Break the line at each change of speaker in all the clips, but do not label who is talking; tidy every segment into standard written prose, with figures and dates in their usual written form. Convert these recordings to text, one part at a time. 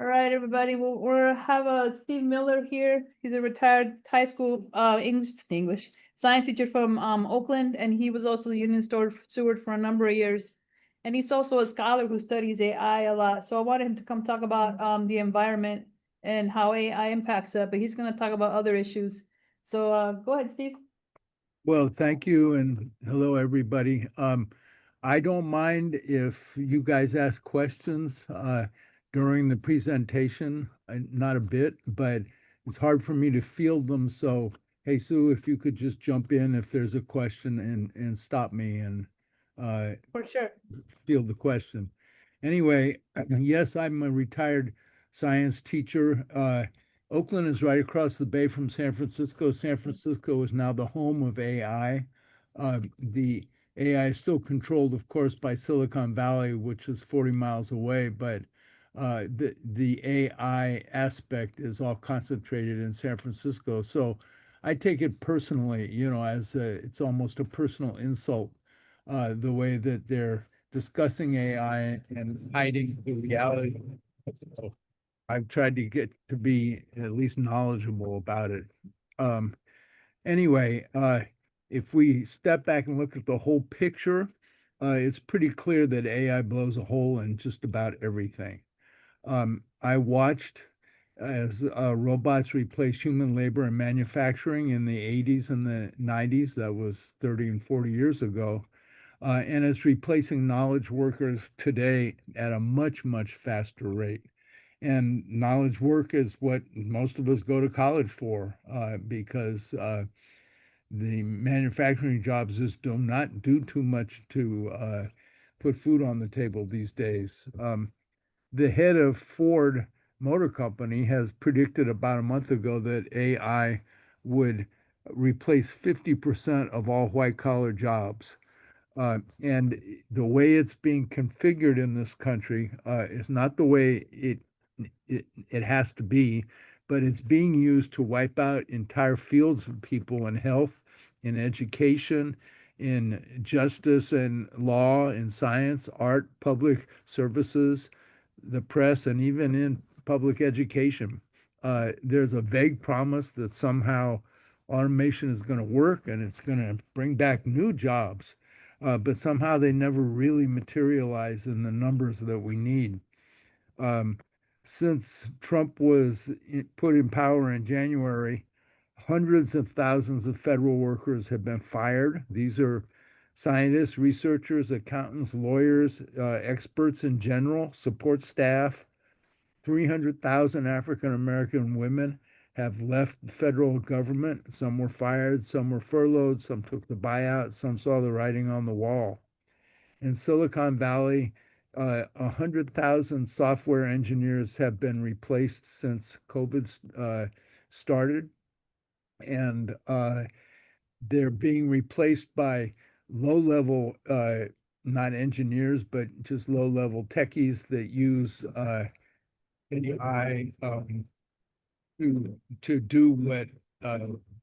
All right, everybody. We'll have Steve Miller here. He's a retired high school English science teacher from Oakland, and he was also the union steward for a number of years. And he's also a scholar who studies AI a lot. So I wanted him to come talk about the environment and how AI impacts that, but he's going to talk about other issues. So go ahead, Steve.
Well, thank you and hello, everybody. I don't mind if you guys ask questions during the presentation, not a bit, but it's hard for me to field them. So, hey, Sue, if you could just jump in if there's a question and stop me and
For sure.
field the question. Anyway, yes, I'm a retired science teacher. Oakland is right across the bay from San Francisco. San Francisco is now the home of AI. The AI is still controlled, of course, by Silicon Valley, which is 40 miles away, but the AI aspect is all concentrated in San Francisco. So I take it personally, as it's almost a personal insult, the way that they're discussing AI and hiding the reality. So I've tried to get to be at least knowledgeable about it. Um, anyway, if we step back and look at the whole picture, it's pretty clear that AI blows a hole in just about everything. I watched as robots replaced human labor in manufacturing in the 80s and the 90s. That was 30 and 40 years ago. And it's replacing knowledge workers today at a much, much faster rate. And knowledge work is what most of us go to college for because the manufacturing jobs just do not do too much to put food on the table these days. The head of Ford Motor Company has predicted about a month ago that AI would replace 50% of all white collar jobs. And the way it's being configured in this country is not the way it has to be, but it's being used to wipe out entire fields of people in health, in education, in justice and law, in science, art, public services, the press, and even in public education. There's a vague promise that somehow automation is going to work and it's going to bring back new jobs, but somehow they never really materialize in the numbers that we need. Um, since Trump was put in power in January, hundreds of thousands of federal workers have been fired. These are scientists, researchers, accountants, lawyers, experts in general, support staff. 300,000 African American women have left the federal government. Some were fired, some were furloughed, some took the buyout, some saw the writing on the wall. In Silicon Valley, 100,000 software engineers have been replaced since COVID started, and they're being replaced by low-level, not engineers, but just low-level techies that use AI to do what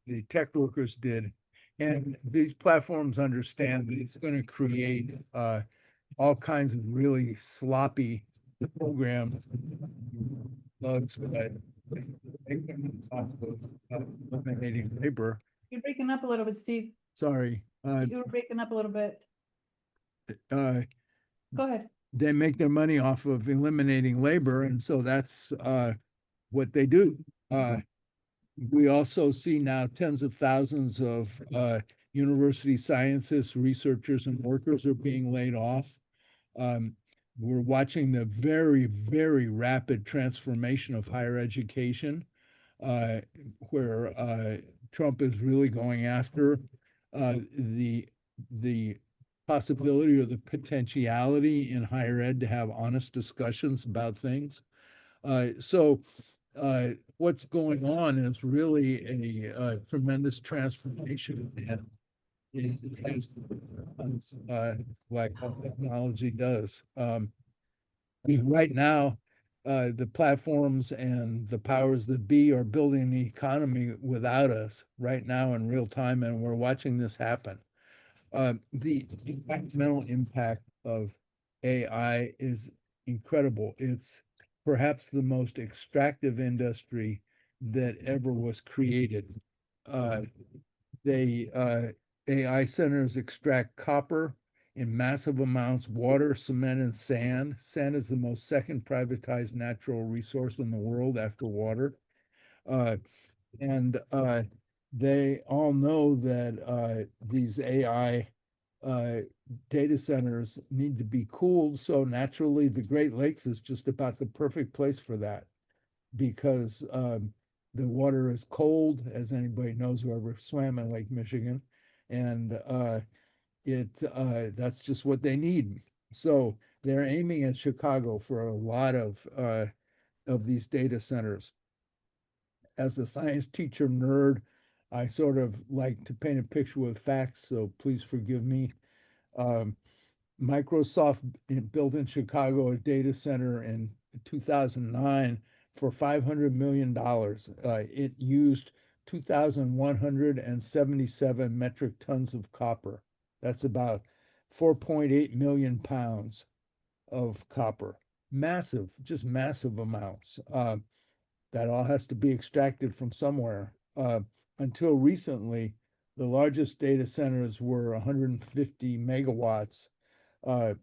the tech workers did. And these platforms understand that it's going to create all kinds of really sloppy programs, bugs, but make them on top of eliminating labor.
You're breaking up a little bit, Steve.
Sorry.
You were breaking up a little bit.
Uh,
Go ahead.
they make their money off of eliminating labor, and so that's what they do. We also see now tens of thousands of university scientists, researchers, and workers are being laid off. We're watching the very, very rapid transformation of higher education, where Trump is really going after the possibility or the potentiality in higher ed to have honest discussions about things. So what's going on is really a tremendous transformation, and it has like technology does. Right now, the platforms and the powers that be are building the economy without us right now in real time, and we're watching this happen. The environmental impact of AI is incredible. It's perhaps the most extractive industry that ever was created. Uh, AI centers extract copper in massive amounts, water, cement, and sand. Sand is the most second privatized natural resource in the world after water. Uh, and they all know that these AI uh, data centers need to be cooled. So naturally, the Great Lakes is just about the perfect place for that because the water is cold, as anybody knows who ever swam in Lake Michigan, and that's just what they need. So they're aiming at Chicago for a lot of these data centers. As a science teacher nerd, I sort of like to paint a picture with facts, so please forgive me. Um, Microsoft built in Chicago a data center in 2009 for $500 million. It used 2,177 metric tons of copper. That's about 4.8 million pounds of copper. Massive, just massive amounts. That all has to be extracted from somewhere. Until recently, the largest data centers were 150 megawatts. Uh,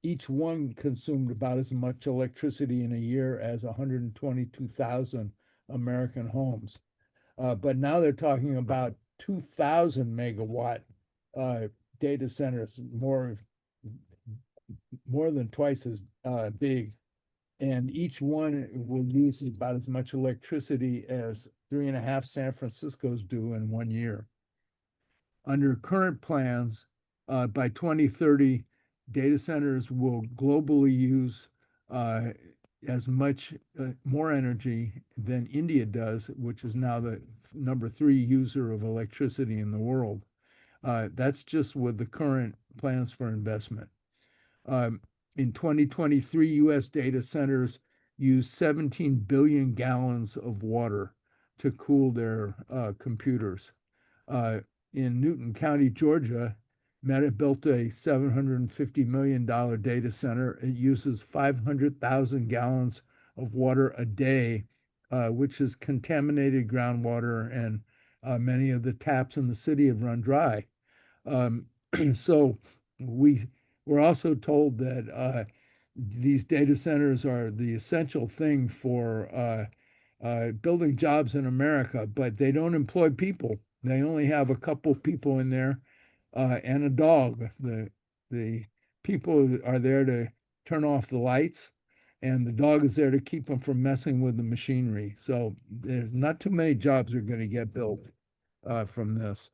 each one consumed about as much electricity in a year as 122,000 American homes. But now they're talking about 2,000 megawatt uh, data centers, more than twice as big, and each one will use about as much electricity as 3.5 San Francisco's do in 1 year. Under current plans, by 2030, data centers will globally use uh, as much more energy than India does, which is now the number 3 user of electricity in the world. That's just with the current plans for investment. Um, in 2023, US data centers use 17 billion gallons of water to cool their computers. Uh, in Newton County, Georgia, Meta built a $750 million data center. It uses 500,000 gallons of water a day, which is contaminated groundwater, and many of the taps in the city have run dry. Um, so we we're also told that these data centers are the essential thing for building jobs in America, but they don't employ people. They only have a couple people in there and a dog. The people are there to turn off the lights, and the dog is there to keep them from messing with the machinery. So there's not too many jobs are going to get built from this.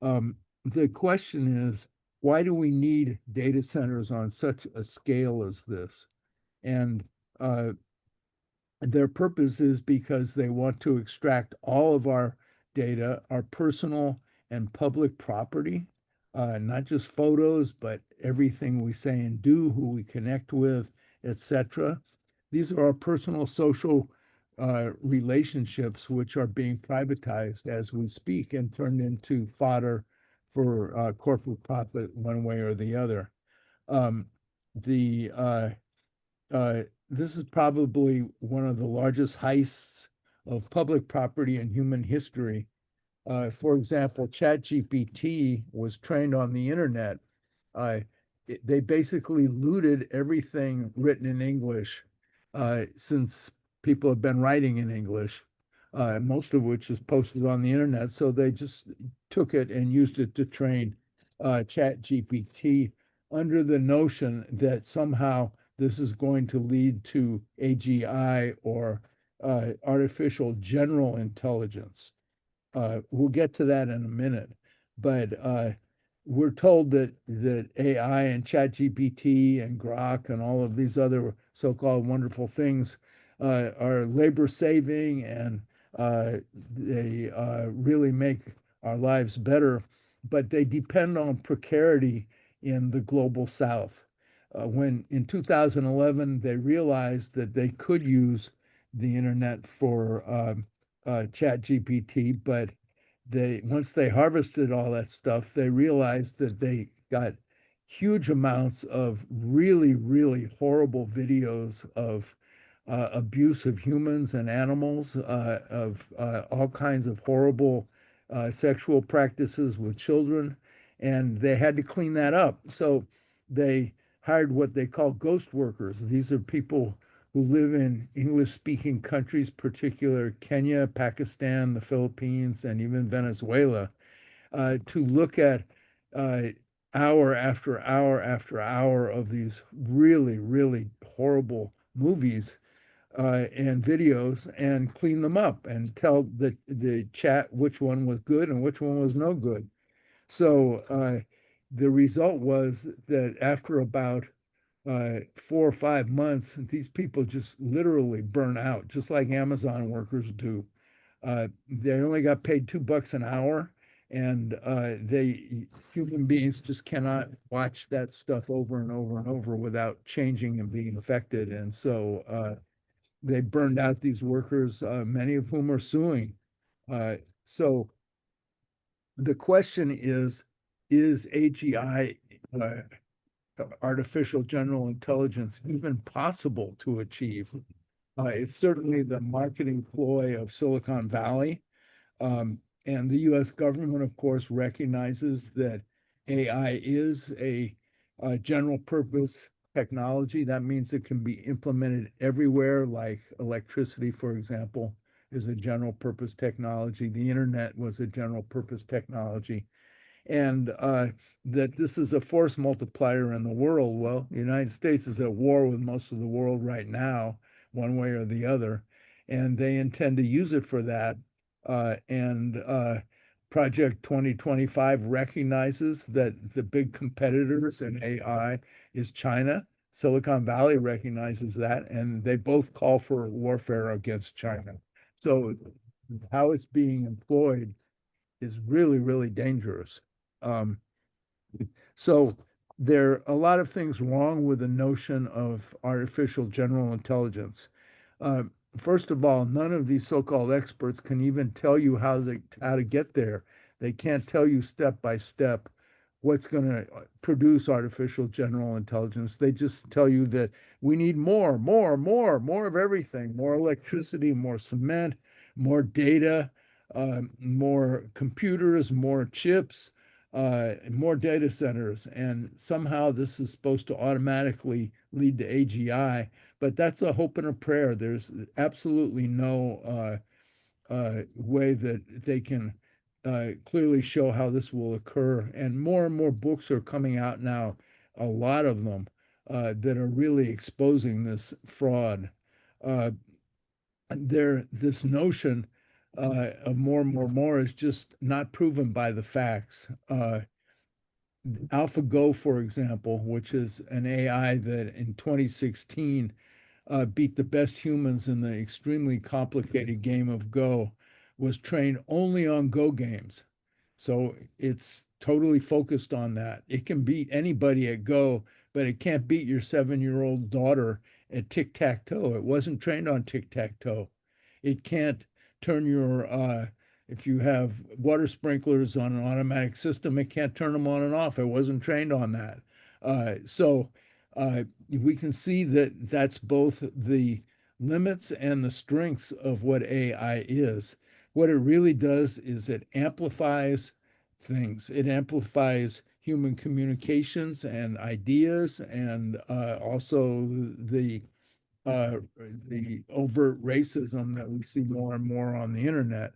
The question is, why do we need data centers on such a scale as this? And their purpose is because they want to extract all of our data, our personal and public property, not just photos, but everything we say and do, who we connect with, etc. These are our personal social relationships, which are being privatized as we speak and turned into fodder for corporate profit one way or the other. Um, the this is probably one of the largest heists of public property in human history. For example, ChatGPT was trained on the internet. Uh, they basically looted everything written in English since people have been writing in English, most of which is posted on the internet. So they just took it and used it to train ChatGPT under the notion that somehow this is going to lead to AGI or artificial general intelligence. We'll get to that in a minute, but we're told that AI and ChatGPT and Grok and all of these other so-called wonderful things are labor saving, and they really make our lives better, but they depend on precarity in the global South. When in 2011 they realized that they could use the internet for ChatGPT, but they once they harvested all that stuff, they realized that they got huge amounts of really, really horrible videos of abuse of humans and animals, of all kinds of horrible sexual practices with children, and they had to clean that up. So they hired what they call ghost workers. These are people who live in English-speaking countries, particular Kenya, Pakistan, the Philippines, and even Venezuela, to look at uh, hour after hour after hour of these really, really horrible movies and videos and clean them up and tell the chat which one was good and which one was no good. So the result was that after about 4 or 5 months, these people just literally burn out, just like Amazon workers do. They only got paid $2 an hour, and human beings just cannot watch that stuff over and over and over without changing and being affected. And so they burned out these workers, many of whom are suing. So the question is AGI, artificial general intelligence, even possible to achieve? It's certainly the marketing ploy of Silicon Valley. And the US government, of course, recognizes that AI is a general purpose technology. That means it can be implemented everywhere, like electricity, for example, is a general purpose technology. The internet was a general purpose technology. And that this is a force multiplier in the world. Well, the United States is at war with most of the world right now, one way or the other, and they intend to use it for that. And Project 2025 recognizes that the big competitors in AI is China. Silicon Valley recognizes that, and they both call for warfare against China. So how it's being employed is really, really dangerous. Um, so there are a lot of things wrong with the notion of artificial general intelligence. Uh, First of all, none of these so-called experts can even tell you how to get there. They can't tell you step by step what's going to produce artificial general intelligence. They just tell you that we need more of everything, more electricity, more cement, more data, more computers, more chips, more data centers. And somehow this is supposed to automatically lead to AGI, but that's a hope and a prayer. There's absolutely no way that they can clearly show how this will occur. And more books are coming out now, a lot of them that are really exposing this fraud. Uh, this notion of more is just not proven by the facts. AlphaGo, for example, which is an AI that in 2016 beat the best humans in the extremely complicated game of Go, was trained only on Go games. So it's totally focused on that. It can beat anybody at Go, but it can't beat your 7-year-old daughter at tic-tac-toe. It wasn't trained on tic-tac-toe. It can't turn if you have water sprinklers on an automatic system, it can't turn them on and off. It wasn't trained on that. We can see that that's both the limits and the strengths of what AI is. What it really does is it amplifies things. It amplifies human communications and ideas, and also the overt racism that we see more and more on the internet.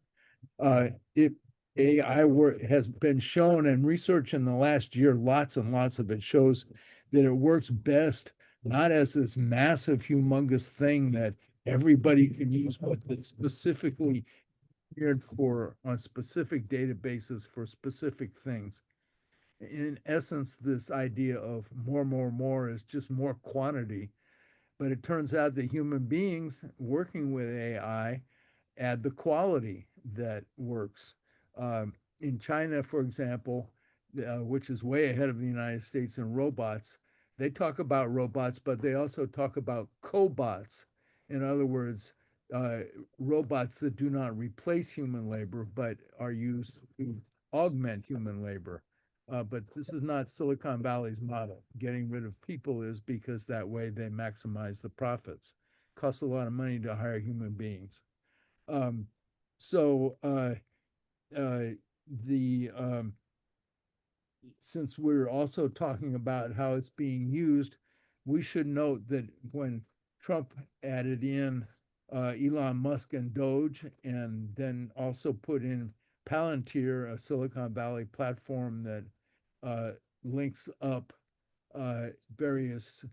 It AI work has been shown, and research in the last year, lots and lots of it shows that it works best not as this massive, humongous thing that everybody can use, but that's specifically geared for on specific databases for specific things. In essence, this idea of more is just more quantity. But it turns out that human beings working with AI add the quality that works. In China, for example, which is way ahead of the United States in robots, they talk about robots, but they also talk about cobots. In other words, uh, robots that do not replace human labor, but are used to augment human labor. But this is not Silicon Valley's model. Getting rid of people is because that way they maximize the profits. costs a lot of money to hire human beings. So the since we're also talking about how it's being used, we should note that when Trump added in Elon Musk and Doge, and then also put in Palantir, a Silicon Valley platform that links up various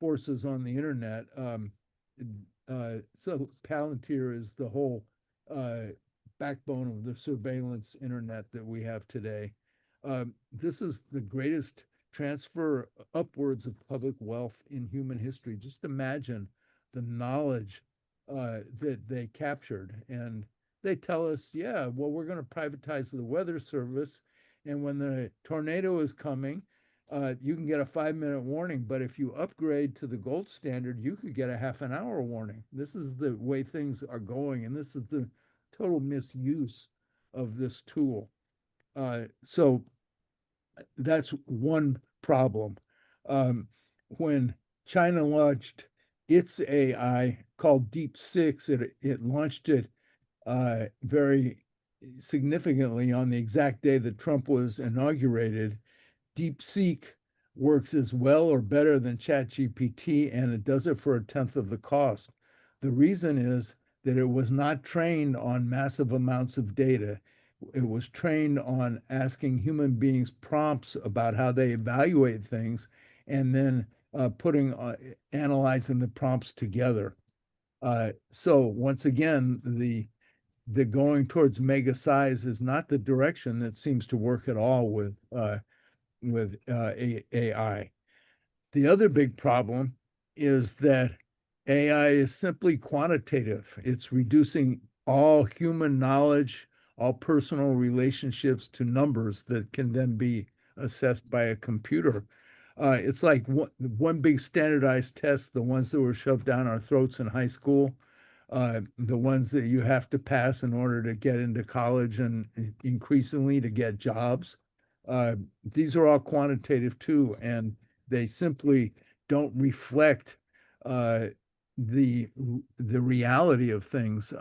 forces on the internet. So Palantir is the whole backbone of the surveillance internet that we have today. This is the greatest transfer upwards of public wealth in human history. Just imagine the knowledge that they captured. And they tell us, yeah, well, we're going to privatize the weather service. And when the tornado is coming, you can get a 5-minute warning. But if you upgrade to the gold standard, you could get a half an hour warning. This is the way things are going. And this is the total misuse of this tool. So that's one problem. When China launched its AI called Deep 6, it launched it very significantly on the exact day that Trump was inaugurated. DeepSeek works as well or better than ChatGPT, and it does it for 1/10 of the cost. The reason is that it was not trained on massive amounts of data. It was trained on asking human beings prompts about how they evaluate things, and then analyzing the prompts together. So once again, the going towards mega size is not the direction that seems to work at all with AI. The other big problem is that AI is simply quantitative. It's reducing all human knowledge, all personal relationships to numbers that can then be assessed by a computer. It's like one big standardized test, the ones that were shoved down our throats in high school, the ones that you have to pass in order to get into college and increasingly to get jobs. These are all quantitative too, and they simply don't reflect the reality of things.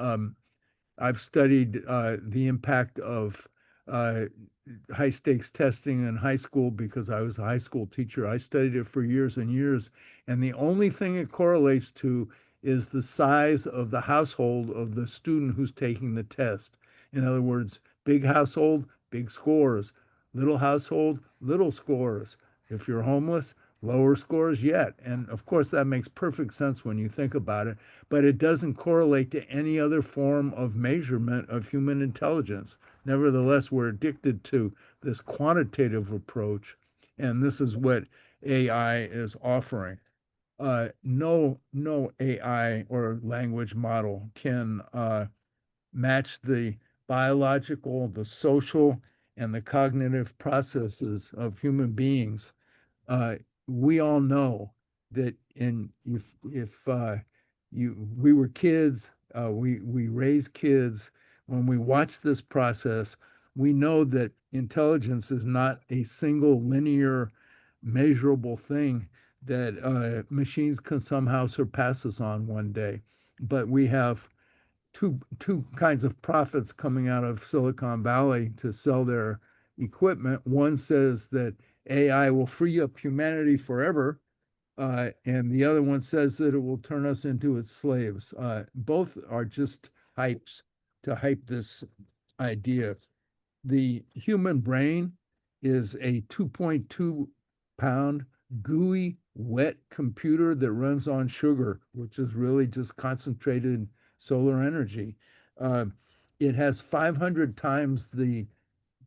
I've studied the impact of high stakes testing in high school because I was a high school teacher. I studied it for years and years, and the only thing it correlates to is the size of the household of the student who's taking the test. In other words, big household, big scores. Little household, little scores. If you're homeless, lower scores yet. And of course, that makes perfect sense when you think about it, but it doesn't correlate to any other form of measurement of human intelligence. Nevertheless, we're addicted to this quantitative approach, and this is what AI is offering. No AI or language model can match the biological, the social, and the cognitive processes of human beings. We all know that if we were kids, we raised kids. When we watch this process, we know that intelligence is not a single linear measurable thing that machines can somehow surpass us on one day. But we have two kinds of profits coming out of Silicon Valley to sell their equipment. One says that AI will free up humanity forever, and the other one says that it will turn us into its slaves. Both are just hypes to hype this idea. The human brain is a 2.2-pound gooey, wet computer that runs on sugar, which is really just concentrated solar energy. It has 500 times the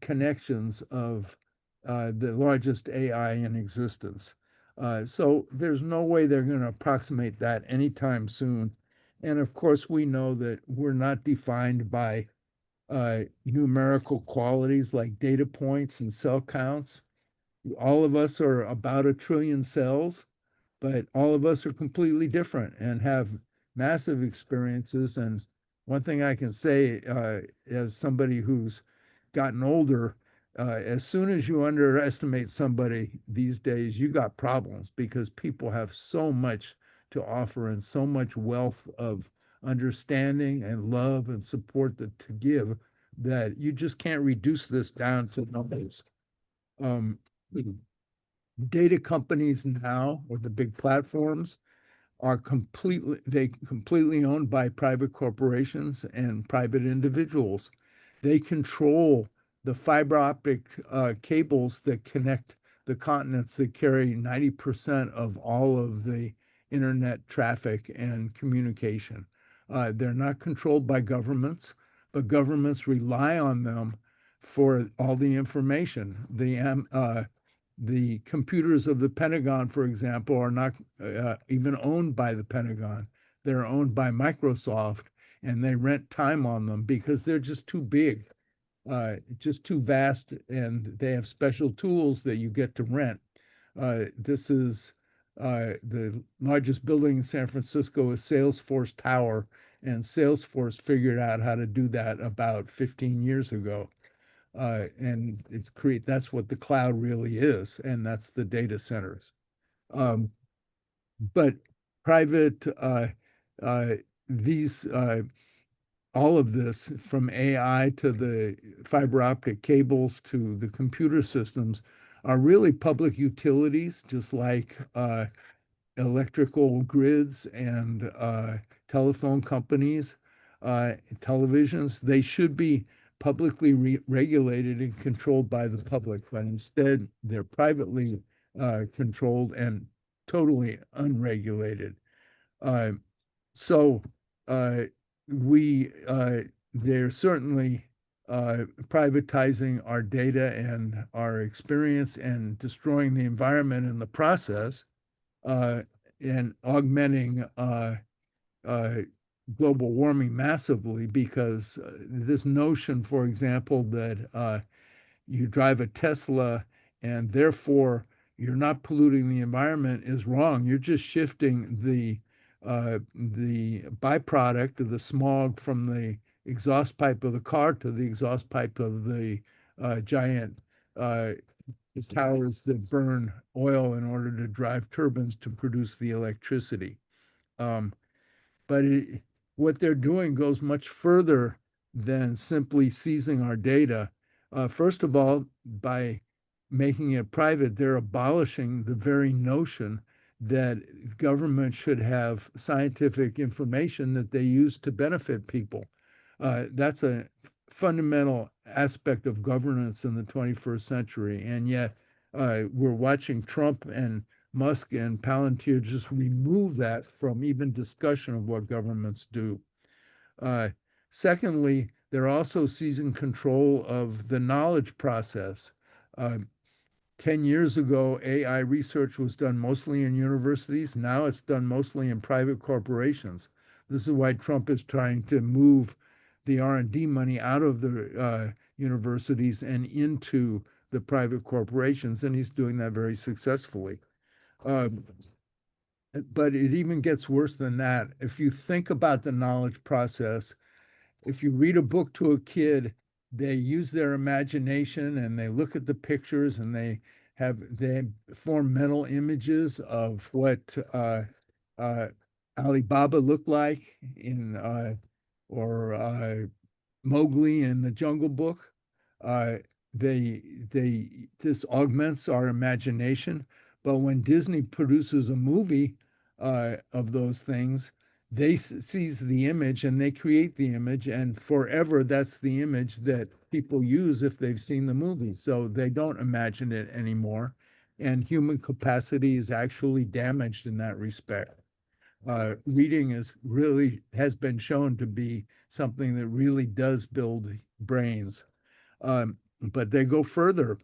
connections of the largest AI in existence. So there's no way they're going to approximate that anytime soon. And of course, we know that we're not defined by numerical qualities like data points and cell counts. All of us are about 1 trillion cells, but all of us are completely different and have massive experiences. And one thing I can say, as somebody who's gotten older, as soon as you underestimate somebody these days, you got problems because people have so much to offer and so much wealth of understanding and love and support to give that you just can't reduce this down to numbers. Um, Data companies now, or the big platforms, are completely owned by private corporations and private individuals. They control the fiber optic cables that connect the continents that carry 90% of all of the internet traffic and communication. They're not controlled by governments, but governments rely on them for all the information. The computers of the Pentagon, for example, are not even owned by the Pentagon. They're owned by Microsoft, and they rent time on them because they're just too big, just too vast, and they have special tools that you get to rent. This is the largest building in San Francisco is Salesforce Tower, and Salesforce figured out how to do that about 15 years ago. And that's what the cloud really is, and that's the data centers. But private, these, all of this, from AI to the fiber optic cables to the computer systems, are really public utilities, just like electrical grids and telephone companies, televisions. They should be publicly regulated and controlled by the public, but instead they're privately controlled and totally unregulated. So they're certainly privatizing our data and our experience and destroying the environment in the process, and augmenting global warming massively, because this notion, for example, that you drive a Tesla and therefore you're not polluting the environment is wrong. You're just shifting the byproduct of the smog from the exhaust pipe of the car to the exhaust pipe of the giant towers that burn oil in order to drive turbines to produce the electricity. But what they're doing goes much further than simply seizing our data. First of all, by making it private, they're abolishing the very notion that government should have scientific information that they use to benefit people. That's a fundamental aspect of governance in the 21st century. And yet we're watching Trump and Musk and Palantir just remove that from even discussion of what governments do. Secondly, they're also seizing control of the knowledge process. 10 years ago, AI research was done mostly in universities. Now it's done mostly in private corporations. This is why Trump is trying to move the R&D money out of the universities and into the private corporations, and he's doing that very successfully. But it even gets worse than that. If you think about the knowledge process, if you read a book to a kid, they use their imagination and they look at the pictures and they form mental images of what Ali Baba looked like or Mowgli in the Jungle Book. This augments our imagination. But when Disney produces a movie of those things, they seize the image and they create the image, and forever that's the image that people use if they've seen the movie. So they don't imagine it anymore, and human capacity is actually damaged in that respect. Reading has been shown to be something that really does build brains. But they go further.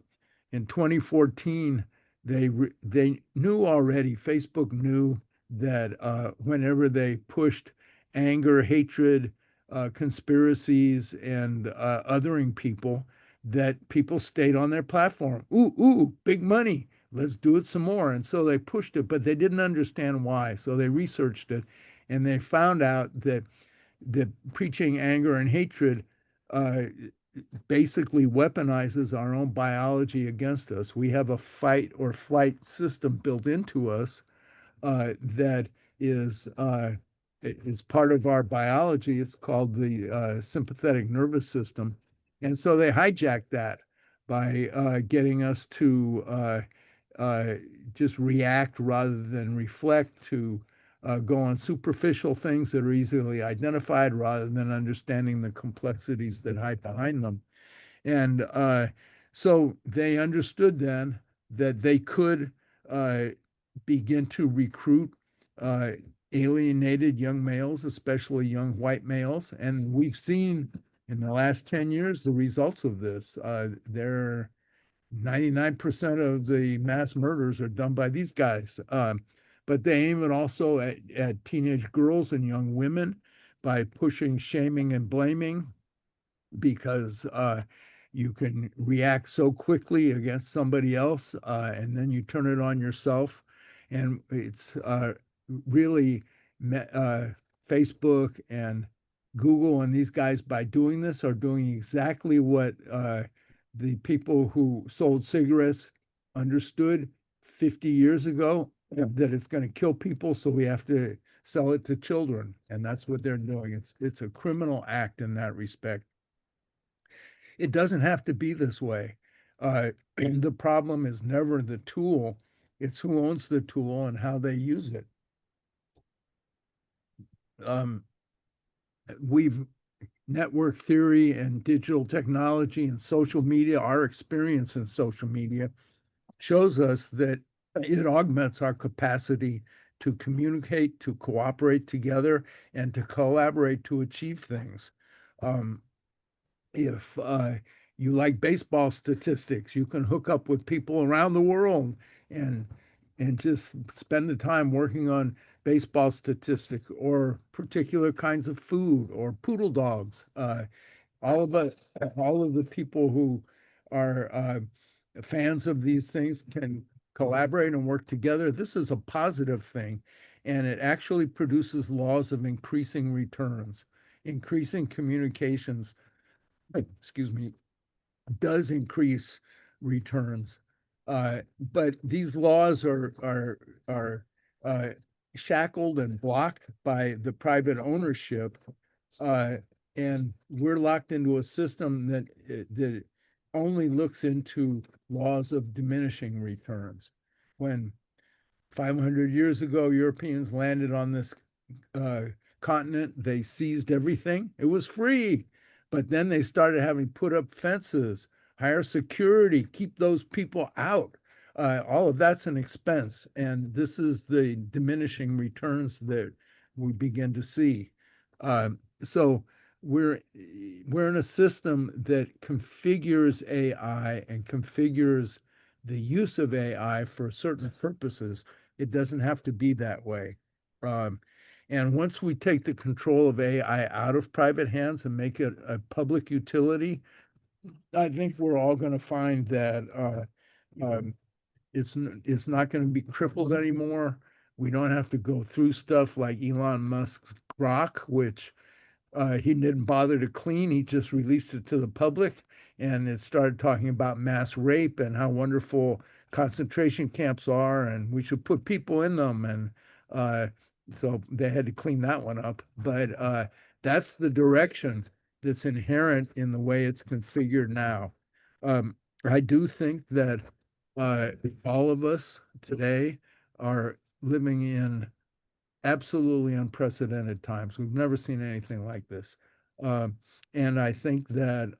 In 2014, they knew already, Facebook knew that whenever they pushed anger, hatred, conspiracies, and othering people, that people stayed on their platform. Ooh, big money. Let's do it some more. And so they pushed it, but they didn't understand why. So they researched it, and they found out that preaching anger and hatred basically weaponizes our own biology against us. We have a fight or flight system built into us that is is part of our biology. It's called the sympathetic nervous system. And so they hijacked that by getting us to just react rather than reflect, to go on superficial things that are easily identified rather than understanding the complexities that hide behind them. And so they understood then that they could uh, begin to recruit uh, alienated young males, especially young white males. And we've seen in the last 10 years the results of this. They're 99% of the mass murders are done by these guys. But they aim it also at teenage girls and young women by pushing shaming and blaming, because you can react so quickly against somebody else, and then you turn it on yourself. And it's really Facebook and Google and these guys, by doing this, are doing exactly what the people who sold cigarettes understood 50 years ago, that it's going to kill people, so we have to sell it to children. And that's what they're doing. It's a criminal act in that respect. It doesn't have to be this way. The problem is never the tool, it's who owns the tool and how they use it. We've network theory and digital technology and social media, our experience in social media shows us that it augments our capacity to communicate, to cooperate together, and to collaborate to achieve things. If you like baseball statistics, you can hook up with people around the world and just spend the time working on baseball statistics or particular kinds of food or poodle dogs. All of the people who are fans of these things can collaborate and work together. This is a positive thing, and it actually produces laws of increasing returns. Increasing communications, excuse me, does increase returns. But these laws are shackled and blocked by the private ownership, and we're locked into a system that only looks into laws of diminishing returns. When 500 years ago Europeans landed on this continent, they seized everything. It was free. But then they started having put up fences, hire security, keep those people out. All of that's an expense. And this is the diminishing returns that we begin to see. So we're in a system that configures AI and configures the use of AI for certain purposes. It doesn't have to be that way. And once we take the control of AI out of private hands and make it a public utility, I think we're all going to find that it's not going to be crippled anymore. We don't have to go through stuff like Elon Musk's Grok, which he didn't bother to clean. He just released it to the public, and it started talking about mass rape and how wonderful concentration camps are, and we should put people in them. And so they had to clean that one up. But that's the direction that's inherent in the way it's configured now. I do think that all of us today are living in absolutely unprecedented times. We've never seen anything like this. And I think that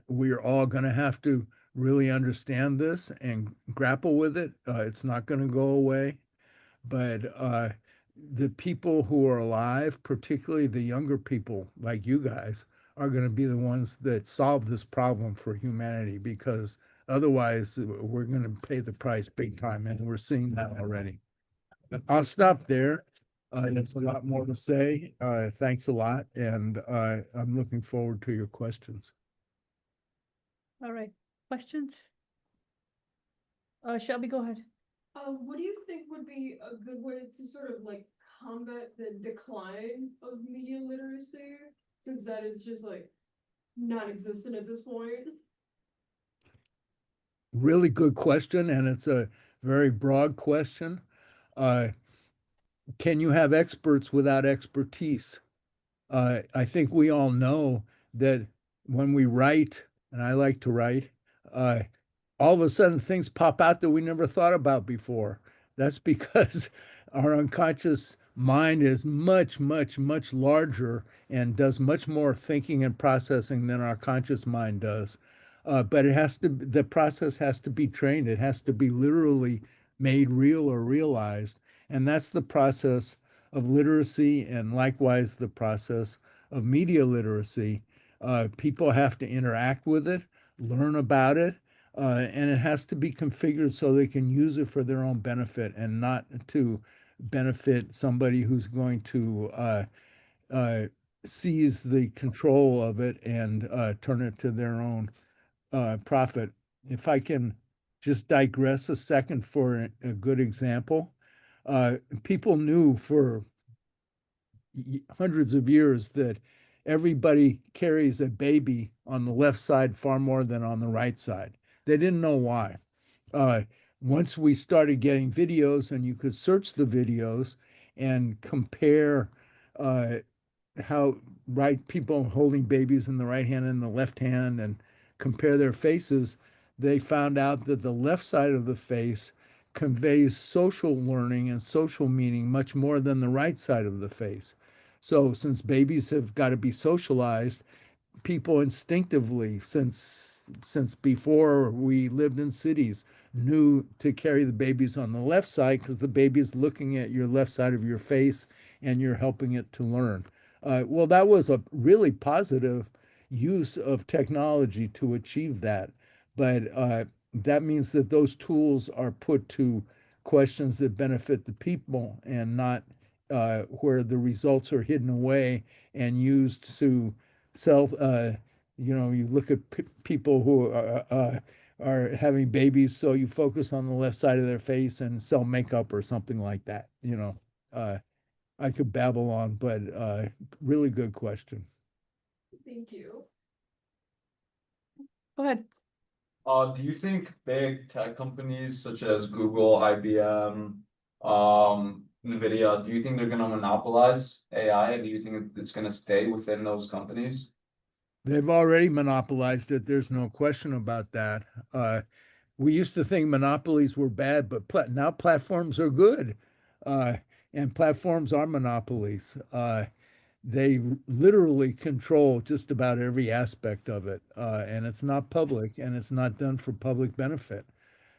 we're all going to have to really understand this and grapple with it. It's not going to go away. But the people who are alive, particularly the younger people like you guys, are going to be the ones that solve this problem for humanity, because otherwise we're going to pay the price big time. And we're seeing that already. I'll stop there. There's a lot more to say. Thanks a lot. And I'm looking forward to your questions.
All right, questions? Shelby, go ahead.
What do you think would be a good way to sort of like combat the decline of media literacy, since that is just like non-existent at this point?
Really good question, and it's a very broad question. can you have experts without expertise? I think we all know that when we write, and I like to write, uh, all of a sudden things pop out that we never thought about before. That's because our unconscious mind is much, much, much larger and does much more thinking and processing than our conscious mind does. But the process has to be trained. It has to be literally made real or realized. And that's the process of literacy and likewise the process of media literacy. People have to interact with it, learn about it, and it has to be configured so they can use it for their own benefit and not to benefit somebody who's going to uh, seize the control of it and turn it to their own profit. If I can just digress a second for a good example, people knew for hundreds of years that everybody carries a baby on the left side far more than on the right side. They didn't know why. Uh, Once we started getting videos and you could search the videos and compare uh, how right people holding babies in the right hand and the left hand and compare their faces, they found out that the left side of the face conveys social learning and social meaning much more than the right side of the face. So, since babies have got to be socialized, people instinctively, since before we lived in cities, knew to carry the babies on the left side because the baby's looking at your left side of your face and you're helping it to learn. Well, that was a really positive use of technology to achieve that. But that means that those tools are put to questions that benefit the people and not where the results are hidden away and used to sell. You look at people who are having babies, so you focus on the left side of their face and sell makeup or something like that. I could babble on, but really good question.
Thank you.
Go ahead.
Do you think big tech companies such as Google, IBM, Nvidia, do you think they're gonna monopolize AI? Do you think it's gonna stay within those companies?
They've already monopolized it. There's no question about that. We used to think monopolies were bad, but now platforms are good. Uh, and platforms are monopolies. They literally control just about every aspect of it. And it's not public and it's not done for public benefit.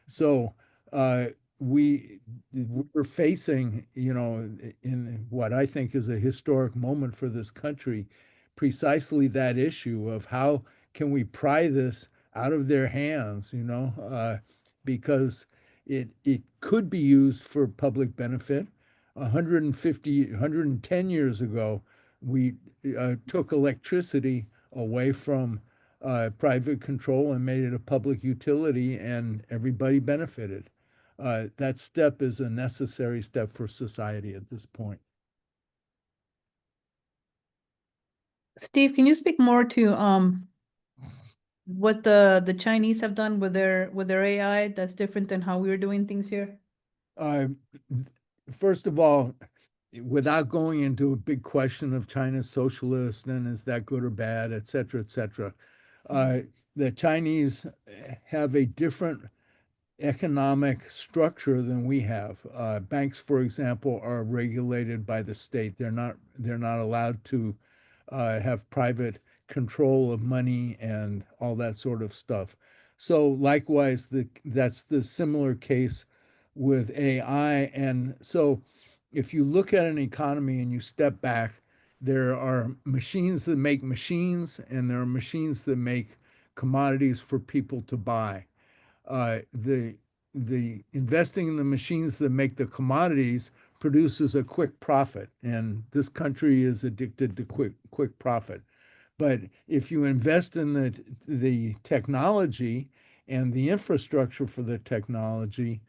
So uh, we're facing, in what I think is a historic moment for this country, precisely that issue of how can we pry this out of their hands, because it could be used for public benefit. 150, 110 years ago, we took electricity away from private control and made it a public utility, and everybody benefited. That step is a necessary step for society at this point.
Steve, can you speak more to what the Chinese have done with their AI that's different than how we're doing things here?
Uh, First of all, without going into a big question of China's socialist and is that good or bad, et cetera, the Chinese have a different economic structure than we have. Banks, for example, are regulated by the state. They're not allowed to have private control of money and all that sort of stuff. So likewise, that's the similar case with AI. And so if you look at an economy and you step back, there are machines that make machines, and there are machines that make commodities for people to buy. The investing in the machines that make the commodities produces a quick profit, and this country is addicted to quick profit. But if you invest in the technology and the infrastructure for the technology,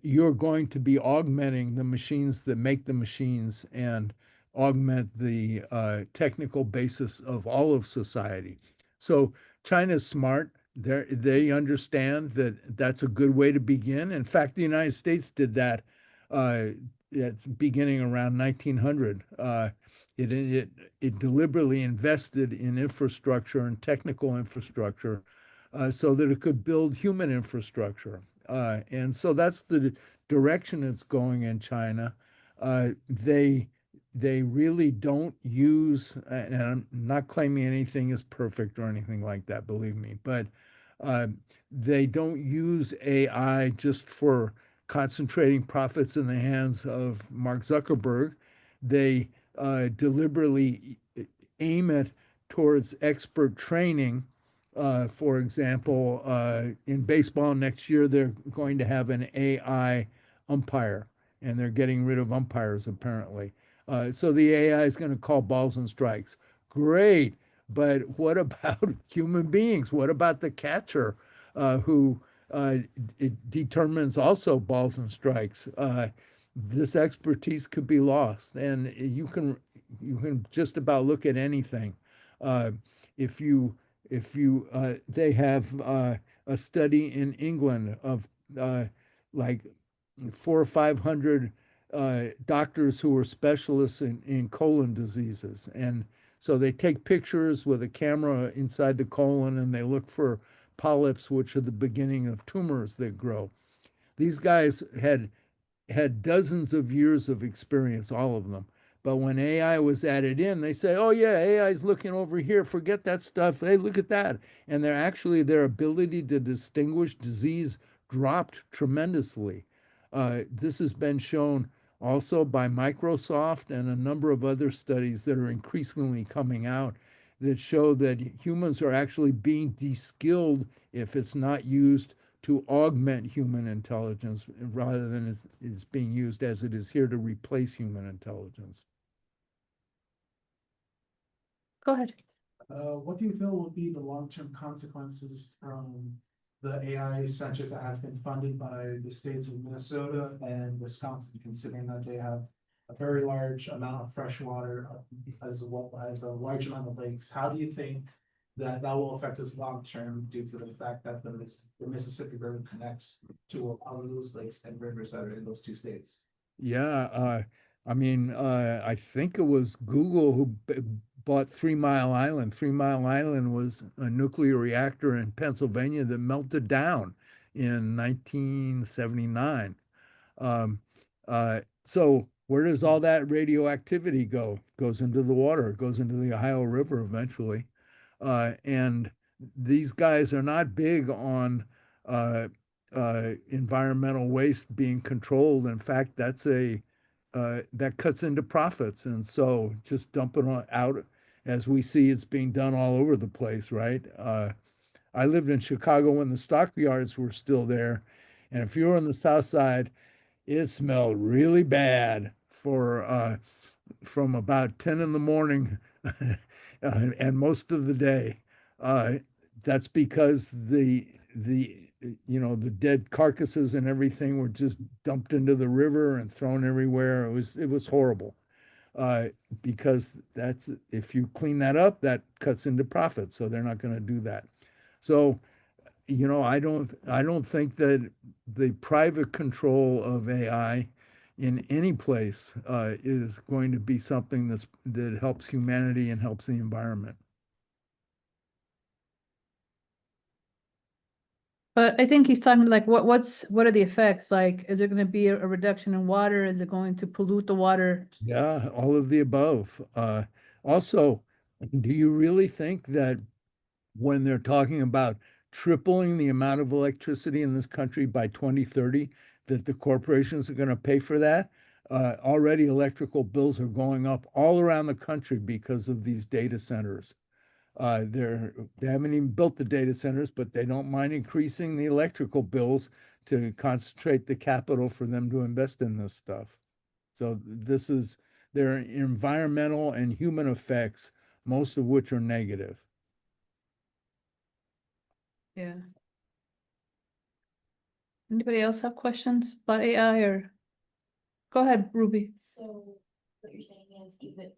you're going to be augmenting the machines that make the machines and augment the technical basis of all of society. So China's smart. They understand that that's a good way to begin. In fact, the United States did that it's beginning around 1900. It deliberately invested in infrastructure and technical infrastructure so that it could build human infrastructure. And so that's the direction it's going in China. They really don't use, and I'm not claiming anything is perfect or anything like that, believe me, but uh, they don't use AI just for concentrating profits in the hands of Mark Zuckerberg. They deliberately aim it towards expert training. For example, in baseball next year, they're going to have an AI umpire, and they're getting rid of umpires apparently. So the AI is going to call balls and strikes. Great. But what about human beings? What about the catcher who it determines also balls and strikes? This expertise could be lost, and you can just about look at anything. Uh, if you they have a study in England of like 400 or 500 doctors who are specialists in colon diseases. And so they take pictures with a camera inside the colon and they look for polyps, which are the beginning of tumors that grow. These guys had dozens of years of experience, all of them. But when AI was added in, they say, oh, yeah, AI is looking over here. Forget that stuff. Hey, look at that. And their ability to distinguish disease dropped tremendously. This has been shown also by Microsoft and a number of other studies that are increasingly coming out that show that humans are actually being de-skilled if it's not used to augment human intelligence rather than it's being used as it is here to replace human intelligence.
Go ahead.
What do you feel will be the long-term consequences from the AI centers that have been funded by the states of Minnesota and Wisconsin, considering that they have a very large amount of fresh water as well as a large amount of lakes? How do you think that will affect us long-term due to the fact that the Mississippi River connects to all of those lakes and rivers that are in those two states?
Yeah, I mean, I think it was Google who bought 3 Mile Island. 3 Mile Island was a nuclear reactor in Pennsylvania that melted down in 1979. So where does all that radioactivity go? It goes into the water. It goes into the Ohio River eventually. And these guys are not big on environmental waste being controlled. In fact, that cuts into profits, and so just dump it out, as we see it's being done all over the place, right? I lived in Chicago when the stockyards were still there, and if you were on the south side, it smelled really bad from about 10 in the morning and most of the day. That's because the dead carcasses and everything were just dumped into the river and thrown everywhere. It was horrible. Because if you clean that up, that cuts into profit. So they're not going to do that. So, I don't think that the private control of AI in any place is going to be something that helps humanity and helps the environment.
But I think he's talking like what are the effects? Like, is there going to be a reduction in water? Is it going to pollute the water?
Yeah, all of the above. Also, do you really think that when they're talking about tripling the amount of electricity in this country by 2030, that the corporations are going to pay for that? Already electrical bills are going up all around the country because of these data centers. They haven't even built the data centers, but they don't mind increasing the electrical bills to concentrate the capital for them to invest in this stuff. So there are environmental and human effects, most of which are negative.
Yeah. Anybody else have questions about AI or? Go ahead, Ruby.
So what you're saying is even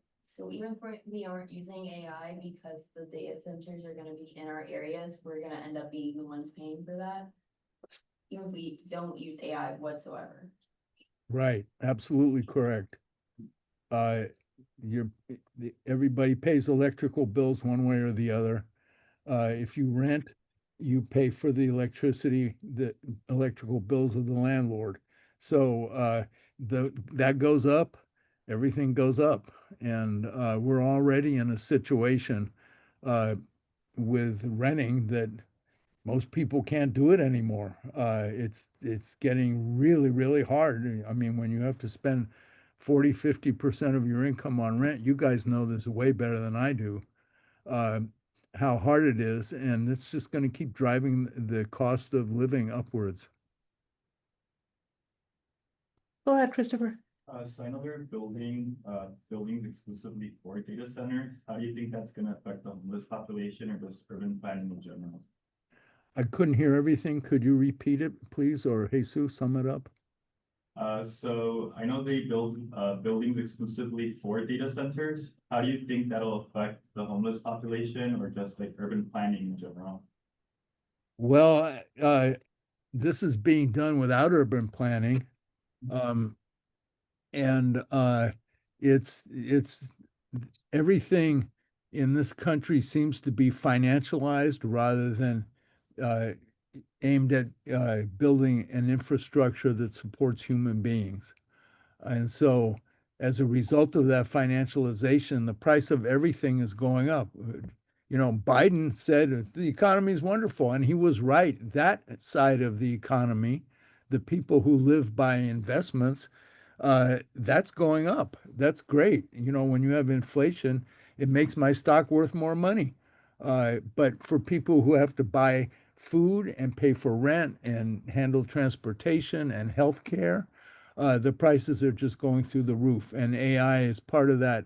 if we aren't using AI because the data centers are gonna be in our areas, we're gonna end up being the ones paying for that. Even if we don't use AI whatsoever.
Right, absolutely correct. Uh, everybody pays electrical bills one way or the other. If you rent, you pay for the electricity, the electrical bills of the landlord. So, that goes up, everything goes up. And, we're already in a situation, uh, with renting that most people can't do it anymore. It's getting really, really hard. I mean, when you have to spend 40, 50% of your income on rent, you guys know this way better than I do, uh, how hard it is, and it's just going to keep driving the cost of living upwards.
Go ahead, Christopher.
So I know they're building, buildings exclusively for data centers. How do you think that's gonna affect the homeless population or just urban planning in general?
I couldn't hear everything. Could you repeat it, please, or Jesus, sum it up?
So I know they build, buildings exclusively for data centers. How do you think that'll affect the homeless population or just like urban planning in general?
Well, this is being done without urban planning. Um, and it's everything in this country seems to be financialized rather than uh, aimed at building an infrastructure that supports human beings. And so, as a result of that financialization, the price of everything is going up. You know, Biden said the economy is wonderful, and he was right. That side of the economy, the people who live by investments, that's going up. That's great. You know, when you have inflation, it makes my stock worth more money. But for people who have to buy food and pay for rent and handle transportation and health care, the prices are just going through the roof. And AI is part of that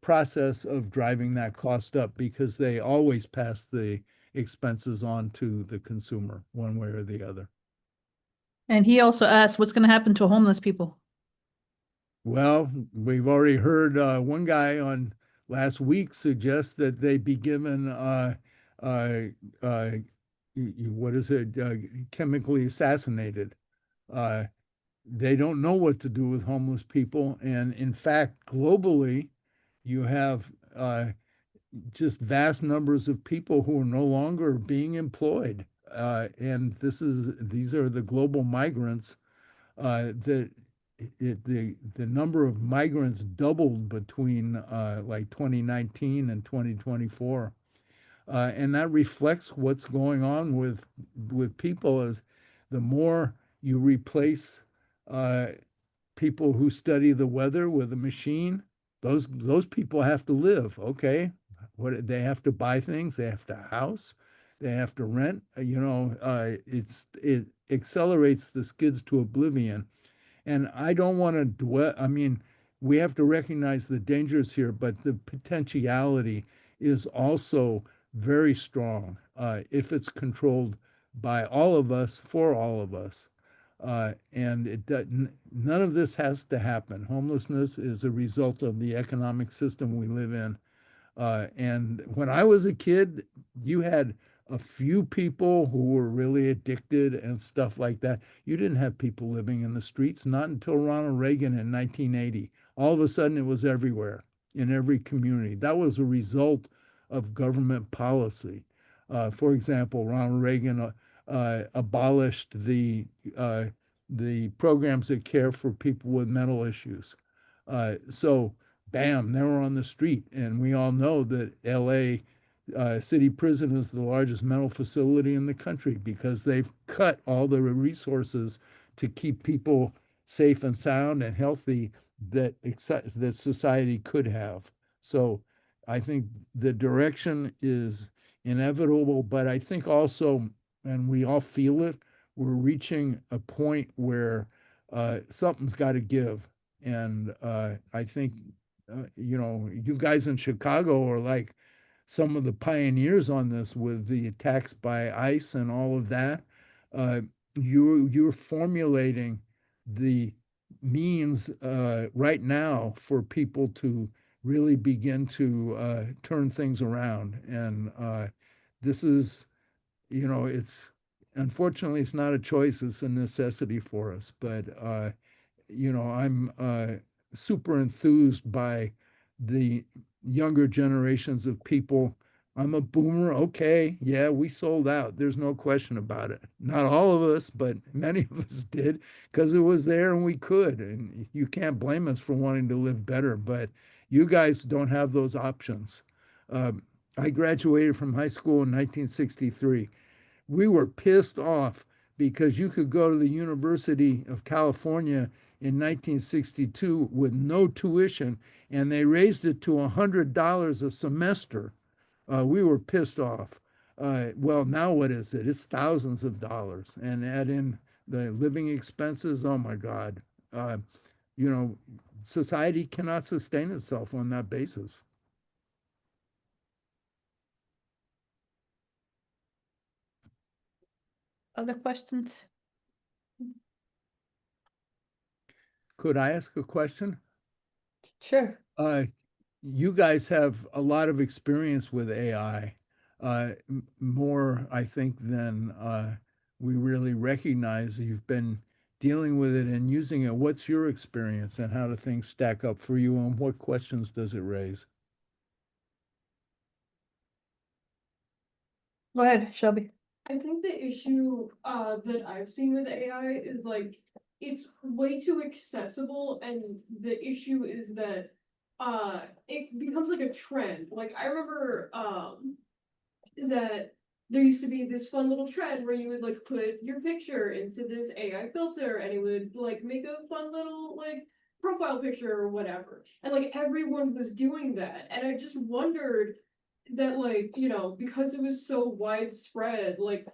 process of driving that cost up because they always pass the expenses on to the consumer one way or the other.
And he also asked, what's going to happen to homeless people?
Well, we've already heard one guy on last week suggest that they be given uh, uh, what is it, chemically assassinated. Uh, they don't know what to do with homeless people, and in fact, globally, you have just vast numbers of people who are no longer being employed, and these are the global migrants that the number of migrants doubled between like 2019 and 2024. And that reflects what's going on with people as the more you replace uh, people who study the weather with a machine, those people have to live. Okay, what they have to buy things, they have to house, they have to rent. It accelerates the skids to oblivion. And I don't want to dwell, I mean, we have to recognize the dangers here, but the potentiality is also very strong if it's controlled by all of us, for all of us. And none of this has to happen. Homelessness is a result of the economic system we live in. And when I was a kid, you had a few people who were really addicted and stuff like that. You didn't have people living in the streets, not until Ronald Reagan in 1980. All of a sudden, it was everywhere in every community. That was a result of government policy. For example, Ronald Reagan abolished the programs that care for people with mental issues. So bam, they were on the street. And we all know that LA City Prison is the largest mental facility in the country because they've cut all the resources to keep people safe and sound and healthy that society could have. So I think the direction is inevitable, but I think also, and we all feel it, we're reaching a point where something's got to give. And I think you guys in Chicago are like some of the pioneers on this with the attacks by ICE and all of that. You're formulating the means right now for people to really begin to turn things around. And this is, it's unfortunately it's not a choice; it's a necessity for us. But you know, I'm super enthused by the younger generations of people. I'm a boomer. Okay, yeah, we sold out. There's no question about it. Not all of us, but many of us did because it was there and we could. And you can't blame us for wanting to live better, but you guys don't have those options. I graduated from high school in 1963. We were pissed off because you could go to the University of California in 1962 with no tuition, and they raised it to $100 a semester. We were pissed off. Well, now what is it? It's thousands of dollars, and add in the living expenses. Oh my God. Uh, you know, society cannot sustain itself on that basis.
Other questions?
Could I ask a question?
Sure.
You guys have a lot of experience with AI, more, I think, than we really recognize. You've been dealing with it and using it. What's your experience and how do things stack up for you and what questions does it raise?
Go ahead, Shelby.
I think the issue that I've seen with AI is like it's way too accessible, and the issue is that it becomes like a trend. Like I remember that there used to be this fun little trend where you would like put your picture into this AI filter and it would like make a fun little like profile picture or whatever. And like everyone was doing that. And I just wondered that like, you know, because it was so widespread, like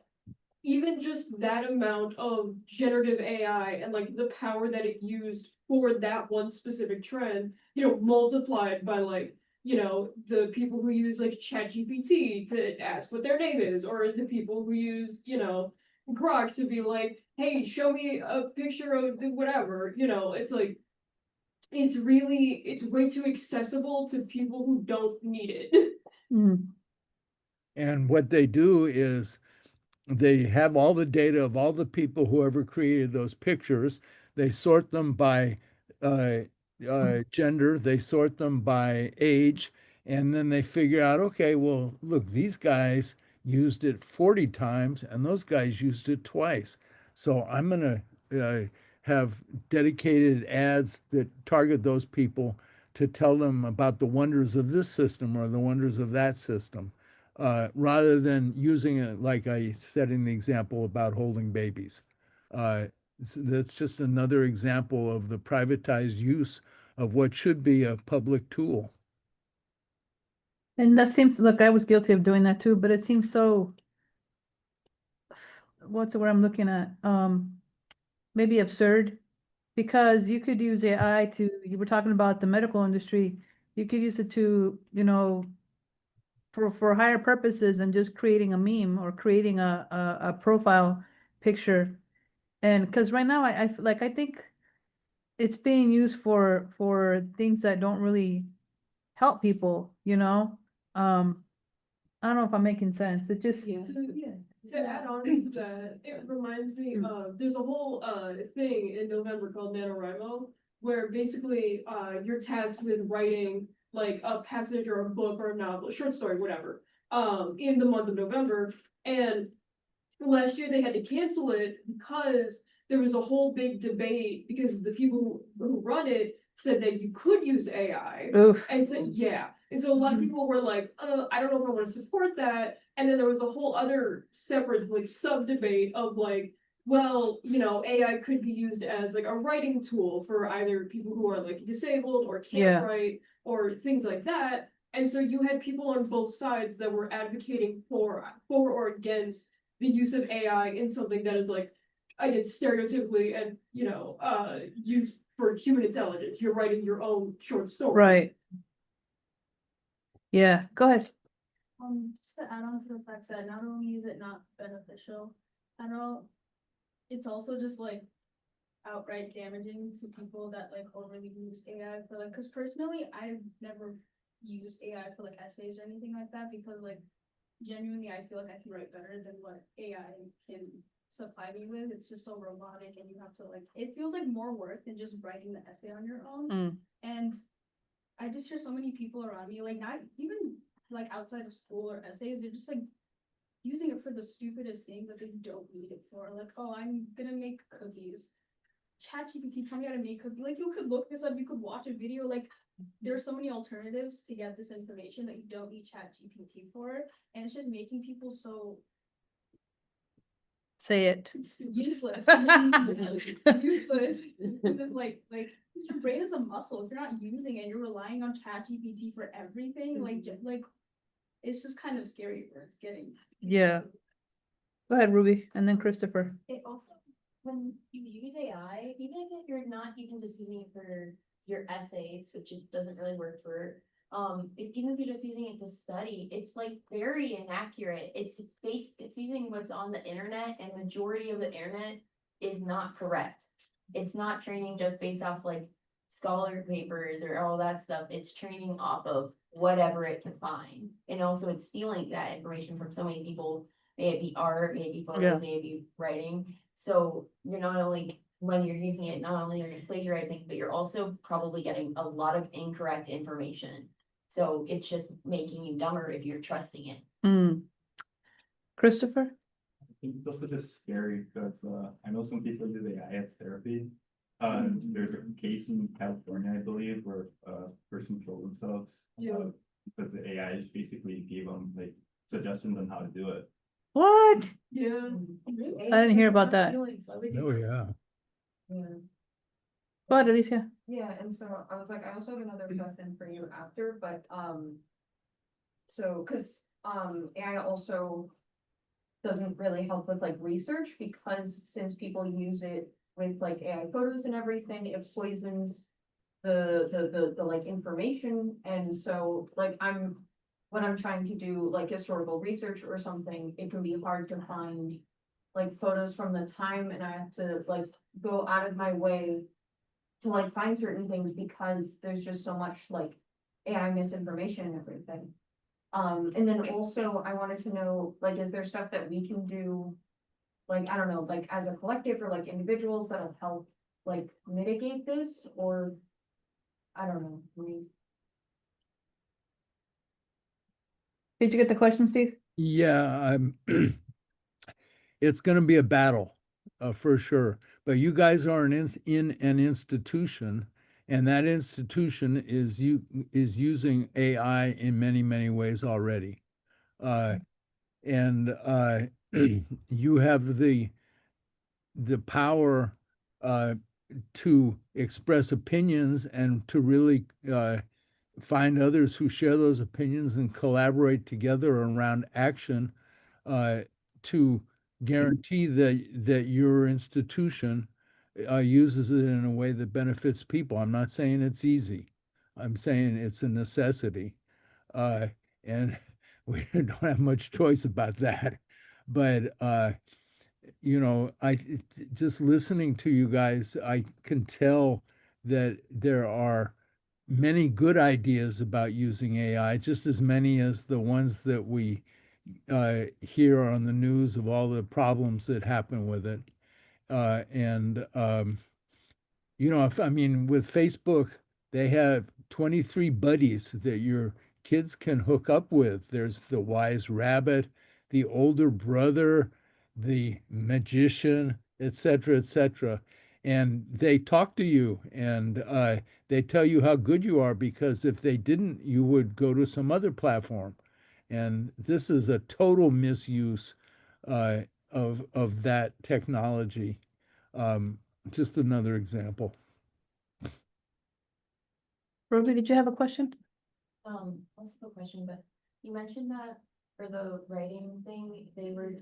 even just that amount of generative AI and like the power that it used for that one specific trend, you know, multiplied by like, you know, the people who use like ChatGPT to ask what their name is, or the people who use, you know, Grok to be like, hey, show me a picture of the whatever, you know, it's like it's way too accessible to people who don't need it.
Mm,
And what they do is they have all the data of all the people who ever created those pictures. They sort them by uh, gender, they sort them by age, and then they figure out, okay, well, look, these guys used it 40 times and those guys used it twice. So I'm going to have dedicated ads that target those people to tell them about the wonders of this system or the wonders of that system rather than using it like I said in the example about holding babies. That's just another example of the privatized use of what should be a public tool.
And that seems, look, I was guilty of doing that too, but it seems so, what's the word I'm looking at? Maybe absurd. Because you could use AI to, you were talking about the medical industry, you could use it to, you know, for higher purposes than just creating a meme or creating a profile picture. And because right now I think it's being used for things that don't really help people, you know? I don't know if I'm making sense. It just,
To add on to that, it reminds me of there's a whole thing in November called NaNoWriMo, where basically you're tasked with writing like a passage or a book or a novel, a short story, whatever, in the month of November. And last year they had to cancel it because there was a whole big debate because the people who run it said that you could use AI.
oof.
And so, yeah. And so a lot of people were like, I don't know if I want to support that. And then there was a whole other separate like sub debate of like, well, you know, AI could be used as like a writing tool for either people who are like disabled or can't
Yeah.
write or things like that. And so you had people on both sides that were advocating for or against the use of AI in something that is like, I guess stereotypically and, you know, used for human intelligence. You're writing your own short story.
Right. Yeah, go ahead.
Just to add on to the fact that not only is it not beneficial at all, it's also just like outright damaging to people that like overly use AI for like, cause personally, I've never used AI for like essays or anything like that because like genuinely I feel like I can write better than what AI can supply me with. It's just so robotic and you have to like, it feels like more work than just writing the essay on your own.
Mm.
And I just hear so many people around me, like not even like outside of school or essays, they're just like using it for the stupidest things that they don't need it for. Like, oh, I'm gonna make cookies. ChatGPT, tell me how to make cookies. Like, you could look this up, you could watch a video. Like, there are so many alternatives to get this information that you don't need ChatGPT for, and it's just making people so
Say it.
useless. Useless. Like your brain is a muscle. If you're not using it, you're relying on ChatGPT for everything. Like it's just kind of scary where it's getting.
Yeah. Go ahead, Ruby, and then Christopher.
It also, when you use AI, even if you're not even just using it for your essays, which it doesn't really work for, even if you're just using it to study, it's like very inaccurate. It's using what's on the internet, and majority of the internet is not correct. It's not training just based off like scholar papers or all that stuff. It's training off of whatever it can find. And also it's stealing that information from so many people. May it be art, maybe photos,
Yeah.
maybe writing. So you're not only, when you're using it, not only are you plagiarizing, but you're also probably getting a lot of incorrect information. So it's just making you dumber if you're trusting it.
Mm. Christopher?
I think it's also just scary because I know some people use AI as therapy. There's a case in California, I believe, where a person killed themselves. Because the AI basically gave them like suggestions on how to do it.
What?
Yeah.
I didn't hear about that.
Oh, yeah.
Go ahead, Alicia.
Yeah, and so I was like, I also have another question for you after, but, so, cause, AI also doesn't really help with like research, because since people use it with like AI photos and everything, it poisons the like information, and so like when I'm trying to do like historical research or something, it can be hard to find like photos from the time, and I have to like go out of my way to like find certain things because there's just so much like AI misinformation and everything. And then also I wanted to know, like, is there stuff that we can do, like, I don't know, like as a collective or like individuals that'll help like mitigate this, or I don't know, I mean.
Did you get the question, Steve?
Yeah, it's gonna be a battle, for sure. But you guys are in an institution, and that institution is using AI in many, many ways already. And you have the power to express opinions and to really find others who share those opinions and collaborate together around action to guarantee that your institution uses it in a way that benefits people. I'm not saying it's easy. I'm saying it's a necessity. And we don't have much choice about that. But you know, just listening to you guys, I can tell that there are many good ideas about using AI, just as many as the ones that we hear on the news of all the problems that happen with it. You know, I mean, with Facebook, they have 23 buddies that your kids can hook up with. There's the wise rabbit, the older brother, the magician, etc., etc. And they talk to you, and they tell you how good you are, because if they didn't, you would go to some other platform. And this is a total misuse of that technology. Just another example.
Ruby, did you have a question?
That's a good question, but you mentioned that for the writing thing, they were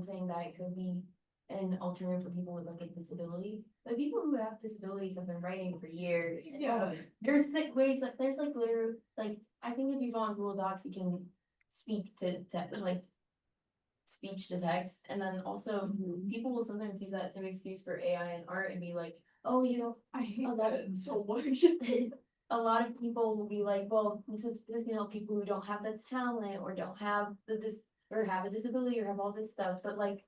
saying that it could be an alternative for people with like a disability. But people who have disabilities have been writing for years.
Yeah.
There's like ways, like there's like literally, like I think if you go on Google Docs, you can speak to like speech to text, and then also people will sometimes use that as an excuse for AI and art and be like, oh, you know,
I hate
Oh, that-
that so much.
a lot of people will be like, well, this can help people who don't have the talent or don't have this or have a disability or have all this stuff, but like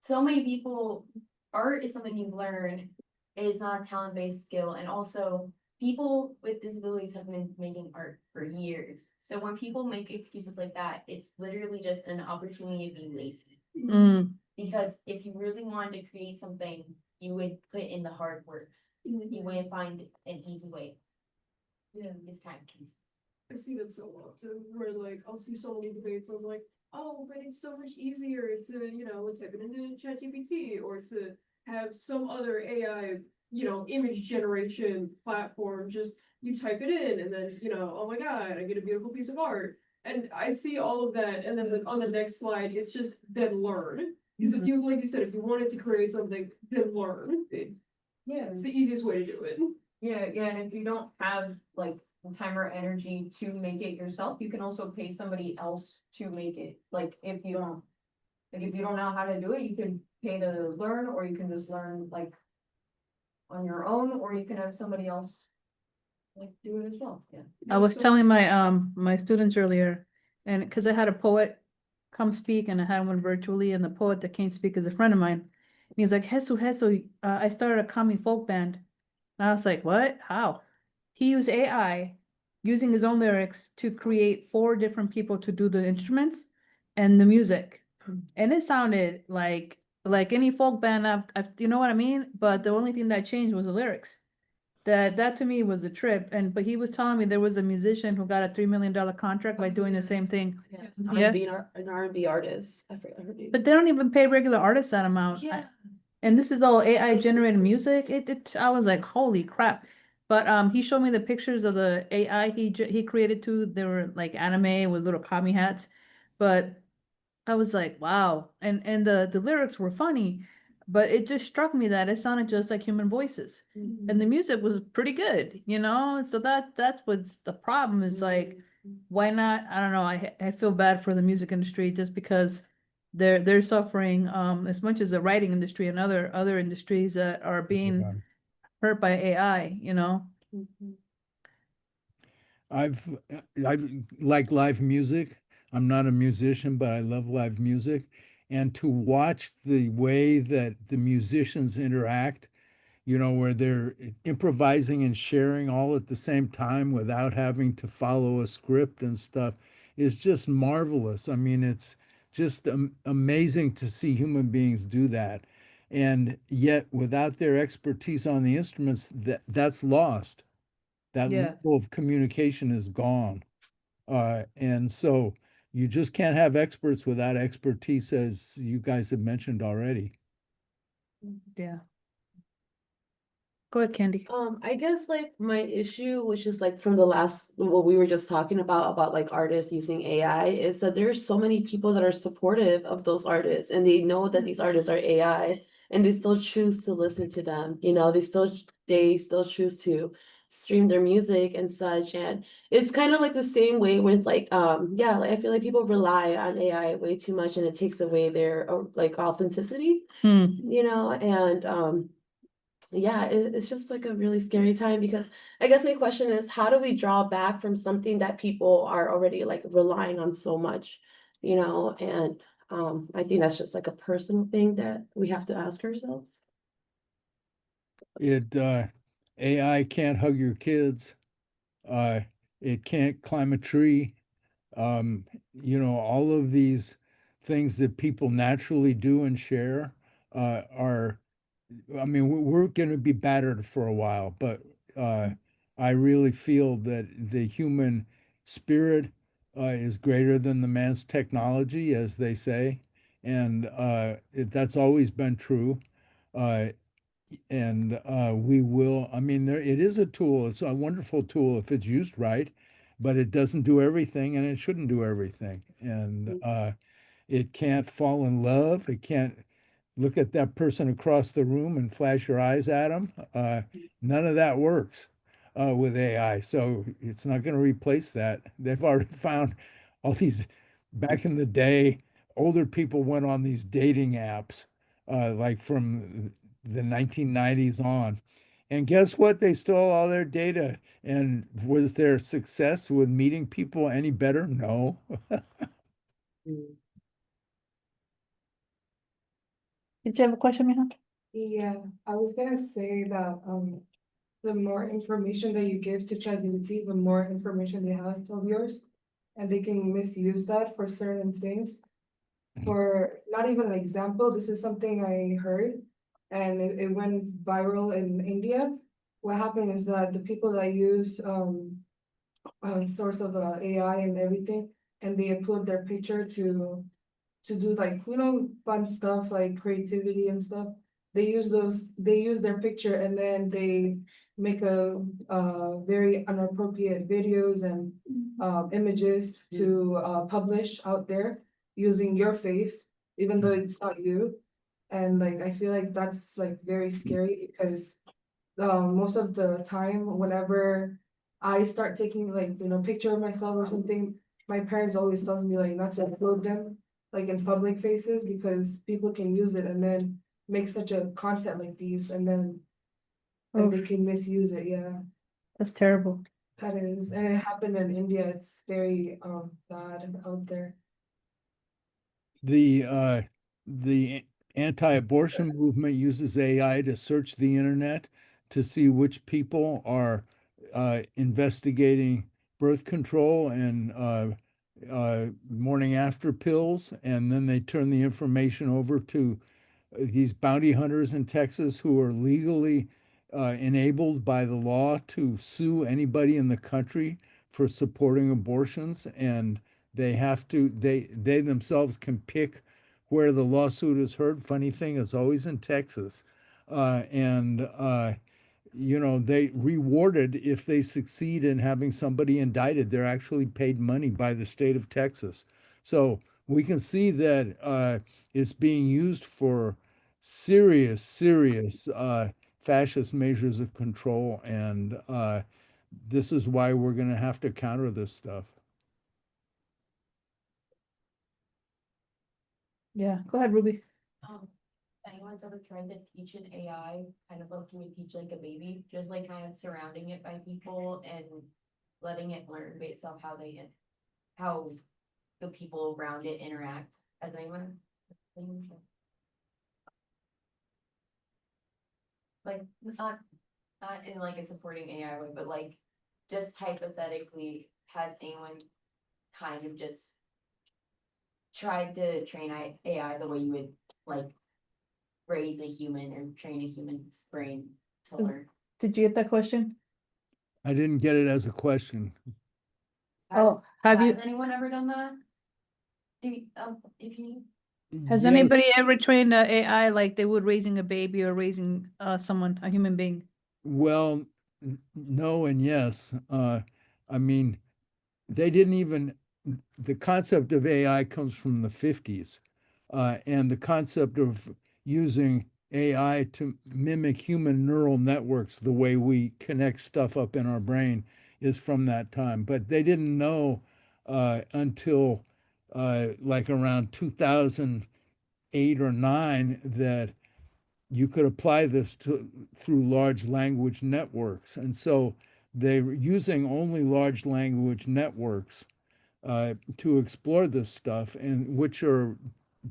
so many people, art is something you learn, it is not a talent-based skill, and also people with disabilities have been making art for years. So when people make excuses like that, it's literally just an opportunity to be lazy.
Mm,
Because if you really wanted to create something, you would put in the hard work. You wouldn't find an easy way.
Yeah.
It's kind of key.
I see that so often, where like, I'll see so many debates, I'm like, oh, but it's so much easier to, you know, type it into ChatGPT, or to have some other AI, you know, image generation platform, just, you type it in, and then, you know, oh my god, I get a beautiful piece of art. And I see all of that, and then on the next slide, it's just, then learn. Because if you, like you said, if you wanted to create something, then learn.
Yeah.
It's the easiest way to do it.
Yeah, and if you don't have like time or energy to make it yourself, you can also pay somebody else to make it. Like if you don't. Like if you don't know how to do it, you can pay to learn, or you can just learn like. On your own, or you can have somebody else. Like do it as well, yeah.
I was
So-
telling my students earlier, and because I had a poet come speak and I had one virtually, and the poet that came speak is a friend of mine. And he's like, Hesu, I started a Kami folk band. And I was like, what? How? He used AI using his own lyrics to create 4 different people to do the instruments and the music. And it sounded like any folk band you know what I mean? But the only thing that changed was the lyrics. That to me was a trip. But he was telling me there was a musician who got a $3 million contract by doing the same thing.
Yeah,
Yeah.
an R&B artist. I forget her name.
But they don't even pay regular artists that amount.
Yeah.
And this is all AI generated music. I was like, holy crap. But he showed me the pictures of the AI he created too. They were like anime with little kami hats. But I was like, wow. And the lyrics were funny, but it just struck me that it sounded just like human voices. And the music was pretty good, you know? So that's what's the problem is like, why not? I don't know. I feel bad for the music industry just because they're suffering as much as the writing industry and other industries that are being hurt by AI, you know?
I've I like live music. I'm not a musician, but I love live music. And to watch the way that the musicians interact, you know, where they're improvising and sharing all at the same time without having to follow a script and stuff is just marvelous. I mean, it's just amazing to see human beings do that. And yet, without their expertise on the instruments, that's lost. That
Yeah.
level of communication is gone. And so you just can't have experts without expertise, as you guys have mentioned already.
Yeah. Go ahead, Candy.
I guess like my issue, which is like from the last, what we were just talking about like artists using AI, is that there's so many people that are supportive of those artists and they know that these artists are AI and they still choose to listen to them, you know, they still choose to stream their music and such. And it's kind of like the same way with like, yeah, like I feel like people rely on AI way too much and it takes away their like authenticity,
Hmm.
you know, and yeah, it's just like a really scary time because I guess my question is, how do we draw back from something that people are already like relying on so much, you know? And I think that's just like a personal thing that we have to ask ourselves.
AI can't hug your kids. It can't climb a tree. You know, all of these things that people naturally do and share are, I mean, we're going to be battered for a while, but I really feel that the human spirit is greater than the man's technology, as they say, and that's always been true. Uh, and we will, I mean, it is a tool. It's a wonderful tool if it's used right, but it doesn't do everything and it shouldn't do everything. And it can't fall in love. It can't look at that person across the room and flash your eyes at them. None of that works with AI. So it's not going to replace that. They've already found all these, back in the day, older people went on these dating apps, like from the 1990s on. And guess what? They stole all their data. And was their success with meeting people any better? No.
Did you have a question, Miha?
Yeah, I was gonna say that, the more information that you give to ChatGPT, the more information they have of yours. And they can misuse that for certain things. For not even an example, this is something I heard. And it went viral in India. What happened is that the people that use, source of AI and everything, and they upload their picture to do like, fun stuff like creativity and stuff. They use their picture and then they make very inappropriate videos and images to publish out there using your face, even though it's not you. And like, I feel like that's like very scary because most of the time, whenever I start taking like, picture of myself or something, my parents always tells me like not to upload them like in public faces because people can use it and then make such a content like these and then
Oh,
they can misuse it. Yeah,
that's terrible.
that is, and it happened in India. It's very bad out there.
The anti-abortion movement uses AI to search the internet to see which people are investigating birth control and morning after pills, and then they turn the information over to these bounty hunters in Texas who are legally enabled by the law to sue anybody in the country for supporting abortions, and they themselves can pick where the lawsuit is heard. Funny thing is always in Texas. They rewarded if they succeed in having somebody indicted. They're actually paid money by the state of Texas. So we can see that it's being used for serious fascist measures of control. And this is why we're going to have to counter this stuff.
Yeah, go ahead, Ruby.
Anyone's ever tried to teach an AI kind of like you would teach like a baby, just like kind of surrounding it by people and letting it learn based off how the people around it interact. Has anyone? Like not in like a supporting AI way, but like just hypothetically, has anyone kind of just tried to train AI the way you would like raise a human or train a human's brain to learn?
Did you get that question?
I didn't get it as a question.
Oh, have you,
Has anyone ever done that? If you
has
Yeah,
anybody ever trained a AI like they would raising a baby or raising someone, a human being?
well, no and yes. I mean, they didn't even, the concept of AI comes from the 50s. And the concept of using AI to mimic human neural networks, the way we connect stuff up in our brain, is from that time. But they didn't know until like around 2008 or 9 that you could apply this through large language networks. And so they're using only large language networks to explore this stuff, and which are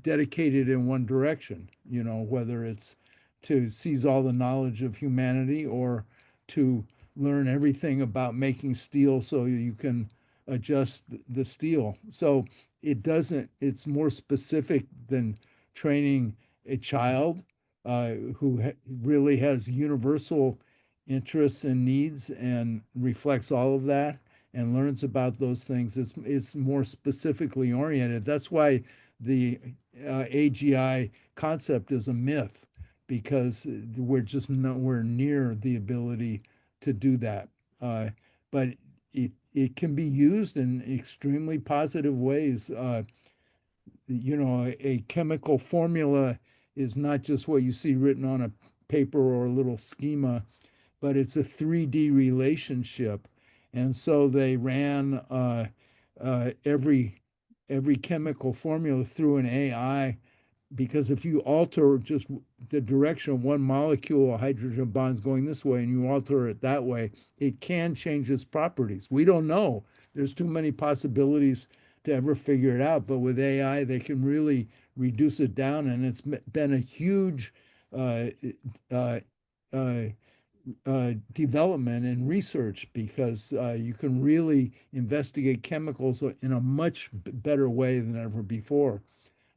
dedicated in one direction, whether it's to seize all the knowledge of humanity or to learn everything about making steel so you can adjust the steel. So it's more specific than training a child who really has universal interests and needs and reflects all of that and learns about those things. It's more specifically oriented. That's why the AGI concept is a myth, because we're just nowhere near the ability to do that. But it can be used in extremely positive ways. A chemical formula is not just what you see written on a paper or a little schema, but it's a 3D relationship. And so they ran every chemical formula through an AI, because if you alter just the direction of one molecule, a hydrogen bond's going this way, and you alter it that way, it can change its properties. We don't know. There's too many possibilities to ever figure it out. But with AI, they can really reduce it down, and it's been a huge development in research because you can really investigate chemicals in a much better way than ever before.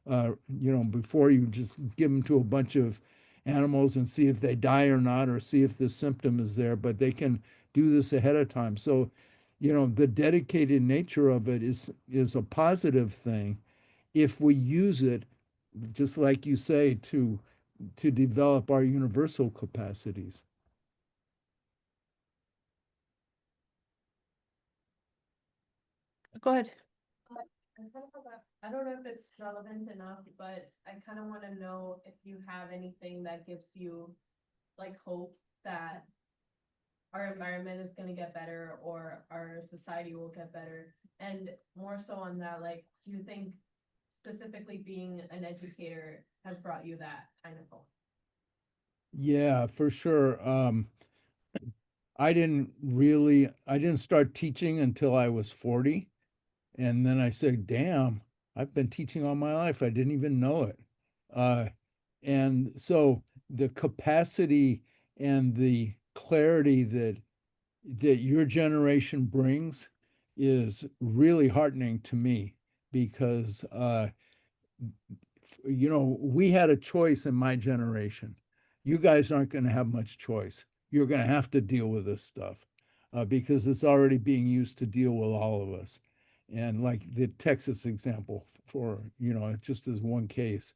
Before you just give them to a bunch of animals and see if they die or not, or see if the symptom is there, but they can do this ahead of time. So, the dedicated nature of it is a positive thing if we use it, just like you say, to develop our universal capacities.
Go ahead.
I don't know if it's relevant enough, but I kind of want to know if you have anything that gives you like hope that our environment is going to get better or our society will get better. And more so on that, like, do you think specifically being an educator has brought you that kind of hope?
Yeah, for sure. I didn't start teaching until I was 40. And then I said, damn, I've been teaching all my life. I didn't even know it. And so the capacity and the clarity that your generation brings is really heartening to me because, we had a choice in my generation. You guys aren't going to have much choice. You're going to have to deal with this stuff because it's already being used to deal with all of us. And like the Texas example for, just as one case.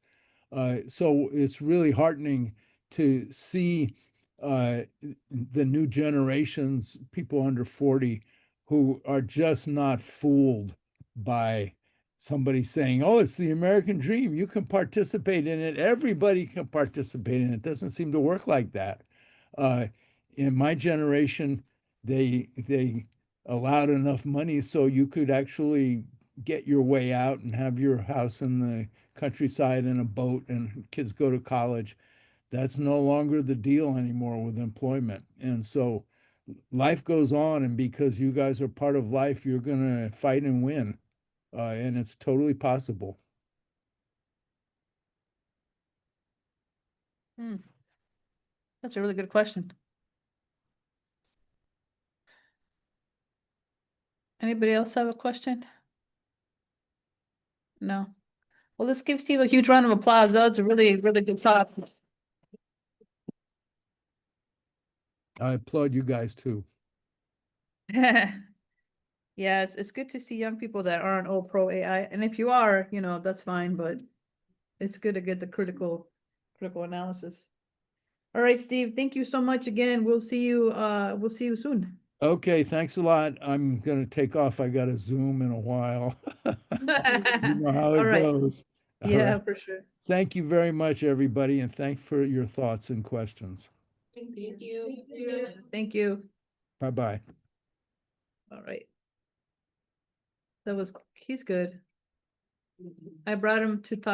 So it's really heartening to see the new generations, people under 40, who are just not fooled by somebody saying, oh, it's the American dream. You can participate in it. Everybody can participate in it. It doesn't seem to work like that. In my generation, they allowed enough money so you could actually get your way out and have your house in the countryside and a boat and kids go to college. That's no longer the deal anymore with employment. And so life goes on, and because you guys are part of life, you're going to fight and win. And it's totally possible.
That's a really good question. Anybody else have a question? No. Well, let's give Steve a huge round of applause. That's a really, really good talk.
I applaud you guys too.
Yeah, it's good to see young people that aren't all pro AI. And if you are, that's fine, but it's good to get the critical analysis. All right, Steve, thank you so much again. We'll see you soon.
Okay, thanks a lot. I'm going to take off. I got a Zoom in a while. You know how
All
it
right.
goes. All
Yeah,
right.
for sure.
Thank you very much, everybody, and thanks for your thoughts and questions.
Thank you. Thank you.
Bye-bye.
All right. He's good. I brought him to talk